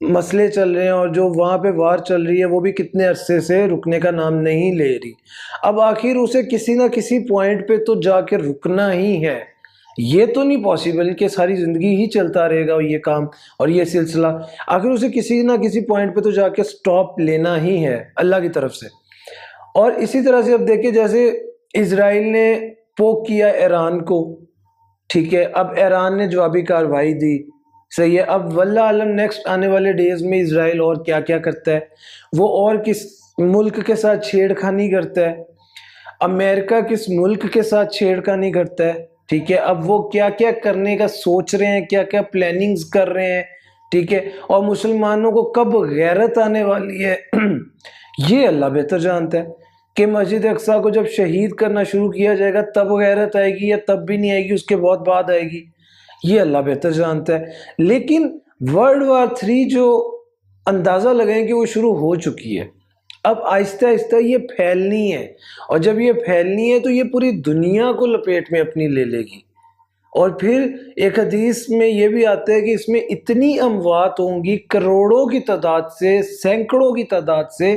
مسئلے چل رہے ہیں اور جو وہاں پہ وار چل رہی ہے وہ بھی کتنے عرصے سے رکنے کا نام نہیں لے رہی. اب آخر اسے کسی نہ کسی پوائنٹ پہ تو جا کے رکنا ہی ہے. یہ تو نہیں پاسبل کہ ساری زندگی ہی چلتا رہے گا یہ کام اور یہ سلسلہ. آخر اسے کسی نہ کسی پوائنٹ پہ تو جا کے سٹاپ لینا ہی ہے اللہ کی طرف سے. اور اسی طرح سے اب دیکھیں جیسے اسرائیل نے پوک کیا ایران کو، ٹھیک ہے، اب ایران نے جوابی کارروائی دی، صحیح ہے. اب واللہ عالم نیکسٹ آنے والے ڈیز میں اسرائیل اور کیا کیا کرتا ہے، وہ اور کس ملک کے ساتھ چھیڑ خانی کرتا ہے، امریکہ کس ملک کے ساتھ چھیڑ خانی کرتا ہے، ٹھیک ہے. اب وہ کیا کیا کرنے کا سوچ رہے ہیں، کیا کیا پلاننگز کر رہے ہیں، ٹھیک ہے. اور مسلمانوں کو کب غیرت آنے والی ہے یہ اللہ بہتر جانتا ہے. کہ مسجد اقصیٰ کو جب شہید کرنا شروع کیا جائے گا تب غیرت آئے گی یا تب بھی نہیں آئے گی، اس کے بہت بعد آئے گی، یہ اللہ بہتر جانتا ہے. لیکن ورلڈ وار 3 جو اندازہ لگائیں کہ وہ شروع ہو چکی ہے، اب آہستہ آہستہ یہ پھیلنی ہے. اور جب یہ پھیلنی ہے تو یہ پوری دنیا کو لپیٹ میں اپنی لے لے گی. اور پھر ایک حدیث میں یہ بھی آتا ہے کہ اس میں اتنی اموات ہوں گی، کروڑوں کی تعداد سے، سینکڑوں کی تعداد سے،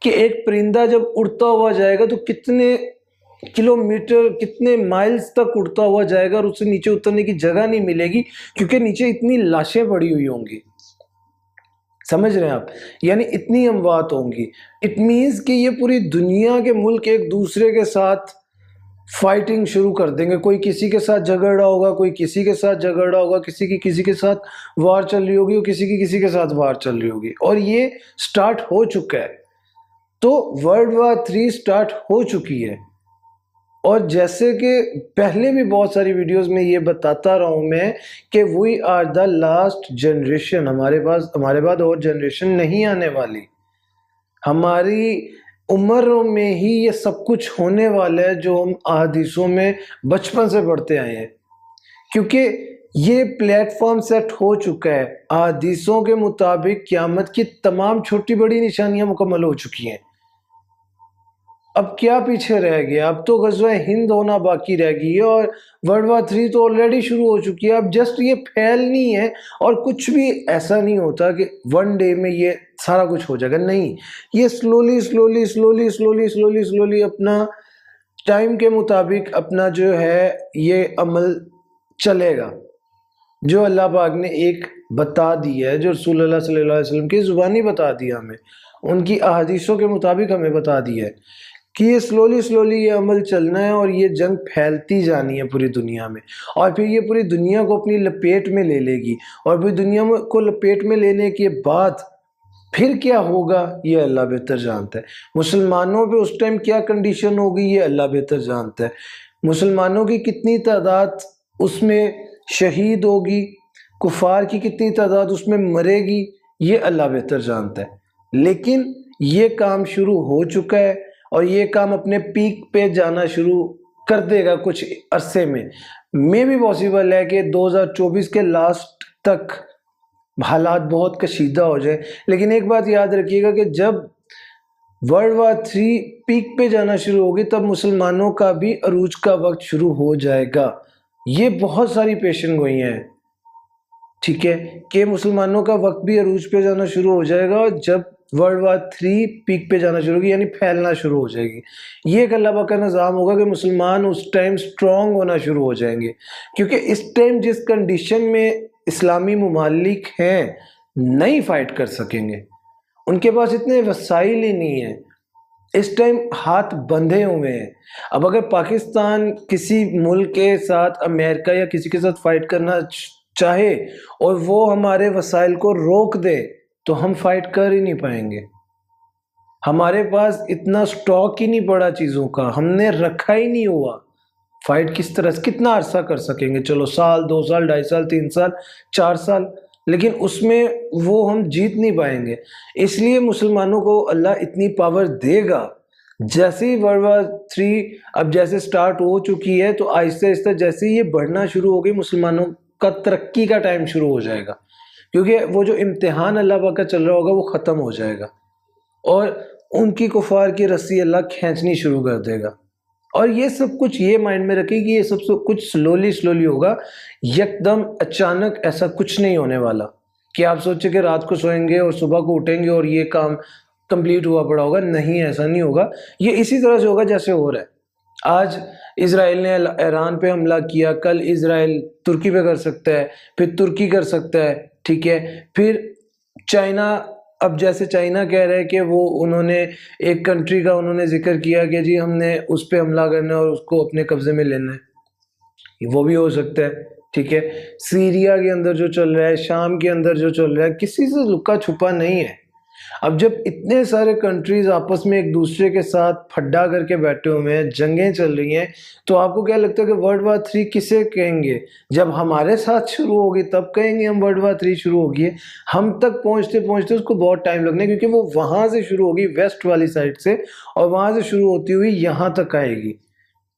کہ ایک پرندہ جب اڑتا ہوا جائے گا تو کتنے کلومیٹر، کتنے مائلز تک اڑتا ہوا جائے گا اور اس سے نیچے اترنے کی جگہ نہیں ملے گی، کیونکہ نیچے اتنی لاشیں پڑی ہوئی ہوں گی. سمجھ رہے ہیں آپ؟ یعنی اتنی اموات ہوں گی. اٹ مینز کہ یہ پوری دنیا کے ملک ایک دوسرے کے ساتھ فائٹنگ شروع کر دیں گے. کوئی کسی کے ساتھ جھگڑ رہا ہوگا، کوئی کسی کے ساتھ جھگڑ رہا ہوگا، کسی کے ساتھ وار چل رہی ہوگی اور کسی کے ساتھ وار چل رہی ہوگی. اور یہ سٹارٹ ہو چکا ہے. تو ورلڈ وار 3 سٹارٹ ہو چکی ہے. اور جیسے کہ پہلے بھی بہت ساری ویڈیوز میں یہ بتاتا رہا ہوں میں کہ we are the last generation. ہمارے بعد اور جنریشن نہیں آنے والی. ہماری عمر میں ہی یہ سب کچھ ہونے والا ہے جو ہم احادیثوں میں بچپن سے پڑھتے آئے ہیں. کیونکہ یہ پلیٹ فارم سیٹ ہو چکا ہے. احادیثوں کے مطابق قیامت کی تمام چھوٹی بڑی نشانیاں مکمل ہو چکی ہیں. اب کیا پیچھے رہ گیا؟ اب تو غزوہ ہند ہونا باقی رہ گئی ہے اور ورلڈ وار 3 تو آلریڈی شروع ہو چکی ہے. اب جسٹ یہ پھیلنی ہے. اور کچھ بھی ایسا نہیں ہوتا کہ ون ڈے میں یہ سارا کچھ ہو جائے گا، نہیں. یہ سلولی اپنا ٹائم کے مطابق اپنا جو ہے یہ عمل چلے گا. جو اللہ پاک نے ایک بتا دیا ہے، جو رسول اللہ صلی اللہ علیہ وسلم کی زبانی بتا دیا، ہمیں ان کی احادیثوں کے مطابق ہمیں بتا دیا ہے کہ یہ سلولی یہ عمل چلنا ہے اور یہ جنگ پھیلتی جانی ہے پوری دنیا میں. اور پھر یہ پوری دنیا کو اپنی لپیٹ میں لے لے گی. اور پوری دنیا کو لپیٹ میں لینے کے بعد پھر کیا ہوگا یہ اللہ بہتر جانتا ہے. مسلمانوں پہ اس ٹائم کیا کنڈیشن ہوگی یہ اللہ بہتر جانتا ہے. مسلمانوں کی کتنی تعداد اس میں شہید ہوگی، کفار کی کتنی تعداد اس میں مرے گی، یہ اللہ بہتر جانتا ہے. لیکن یہ کام شروع ہو چکا ہے اور یہ کام اپنے پیک پہ جانا شروع کر دے گا کچھ عرصے میں بھی پاسبل ہے کہ 2024 کے لاسٹ تک حالات بہت کشیدہ ہو جائے. لیکن ایک بات یاد رکھیے گا کہ جب ورلڈ وار 3 پیک پہ جانا شروع ہوگی تب مسلمانوں کا بھی عروج کا وقت شروع ہو جائے گا. یہ بہت ساری پیشن گوئیاں ہیں، ٹھیک ہے، کہ مسلمانوں کا وقت بھی عروج پہ جانا شروع ہو جائے گا. اور جب ورلڈ وار 3 پیک پہ جانا شروع ہوگی یعنی پھیلنا شروع ہو جائے گی. یہ ایک اللہ پاک کا نظام ہوگا کہ مسلمان اس ٹائم سٹرونگ ہونا شروع ہو جائیں گے. کیونکہ اس ٹائم جس کنڈیشن میں اسلامی ممالک ہیں نہیں فائٹ کر سکیں گے. ان کے پاس اتنے وسائل ہی نہیں ہیں. اس ٹائم ہاتھ بندھے ہوئے ہیں. اب اگر پاکستان کسی ملک کے ساتھ، امریکہ یا کسی کے ساتھ فائٹ کرنا چاہے اور وہ ہمارے وسائل کو روک دے تو ہم فائٹ کر ہی نہیں پائیں گے. ہمارے پاس اتنا سٹاک ہی نہیں پڑا چیزوں کا، ہم نے رکھا ہی نہیں ہوا. فائٹ کس طرح، کتنا عرصہ کر سکیں گے؟ چلو سال، 2 سال، 2.5 سال، 3 سال، 4 سال، لیکن اس میں وہ ہم جیت نہیں پائیں گے. اس لیے مسلمانوں کو اللہ اتنی پاور دے گا. جیسے ہی ورلڈ وار 3 اب جیسے سٹارٹ ہو چکی ہے تو آہستہ آہستہ جیسے یہ بڑھنا شروع ہو گئی، مسلمانوں کا ترقی کا ٹائم شروع ہو جائے گا. کیونکہ وہ جو امتحان اللہ پاک کا چل رہا ہوگا وہ ختم ہو جائے گا اور ان کی کفار کی رسی اللہ کھینچنی شروع کر دے گا. اور یہ سب کچھ یہ مائنڈ میں رکھے کہ یہ سب کچھ سلولی ہوگا، یکدم اچانک ایسا کچھ نہیں ہونے والا. کہ آپ سوچیں کہ رات کو سوئیں گے اور صبح کو اٹھیں گے اور یہ کام کمپلیٹ ہوا پڑا ہوگا. نہیں، ایسا نہیں ہوگا. یہ اسی طرح سے ہوگا جیسے ہو رہا ہے. آج اسرائیل نے ایران پہ حملہ کیا، کل اسرائیل ترکی پہ کر سکتا ہے، پھر ترکی کر سکتا ہے، ٹھیک ہے. پھر چائنا، اب جیسے چائنا کہہ رہے کہ وہ انہوں نے ایک کنٹری کا انہوں نے ذکر کیا کہ جی ہم نے اس پہ حملہ کرنا ہے اور اس کو اپنے قبضے میں لینا ہے. وہ بھی ہو سکتا ہے، ٹھیک ہے. سیریا کے اندر جو چل رہا ہے، شام کے اندر جو چل رہا ہے، کسی سے لکا چھپا نہیں ہے. اب جب اتنے سارے کنٹریز آپس میں ایک دوسرے کے ساتھ پھڈا کر کے بیٹھے ہوئے ہیں، جنگیں چل رہی ہیں، تو آپ کو کیا لگتا ہے کہ ورلڈ وار 3 کسے کہیں گے؟ جب ہمارے ساتھ شروع ہوگی تب کہیں گے ہم ورلڈ وار 3 شروع ہوگی. ہم تک پہنچتے پہنچتے اس کو بہت ٹائم لگنا ہے، کیونکہ وہ وہاں سے شروع ہوگی ویسٹ والی سائڈ سے، اور وہاں سے شروع ہوتی ہوئی یہاں تک آئے گی.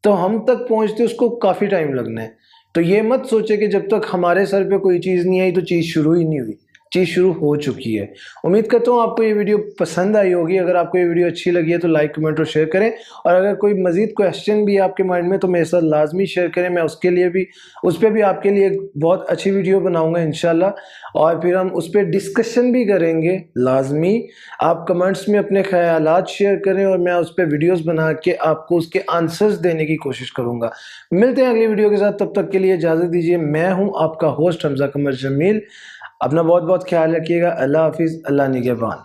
تو ہم تک پہنچتے اس کو کافی ٹائم لگنا ہے. تو یہ مت سوچے کہ جب تک ہمارے سر پہ کوئی چیز نہیں آئی تو چیز شروع ہی نہیں ہوئی. چیز شروع ہو چکی ہے. امید کرتا ہوں آپ کو یہ ویڈیو پسند آئی ہوگی. اگر آپ کو یہ ویڈیو اچھی لگی ہے تو لائک، کمنٹ اور شیئر کریں. اور اگر کوئی مزید کویسچن بھی آپ کے مائنڈ میں تو میرے ساتھ لازمی شیئر کریں. میں اس پہ بھی آپ کے لیے ایک بہت اچھی ویڈیو بناؤں گا انشاءاللہ، اور پھر ہم اس پہ ڈسکشن بھی کریں گے. لازمی آپ کمنٹس میں اپنے خیالات شیئر کریں اور میں اس پہ ویڈیوز بنا کے آپ کو اس کے آنسرز دینے کی کوشش کروں گا. ملتے ہیں اگلی ویڈیو کے ساتھ، تب تک کے لیے اجازت دیجیے. میں ہوں آپ کا ہوسٹ حمزہ قمر جمیل. اپنا بہت بہت خیال رکھیے گا. اللہ حافظ. اللہ نگہبان.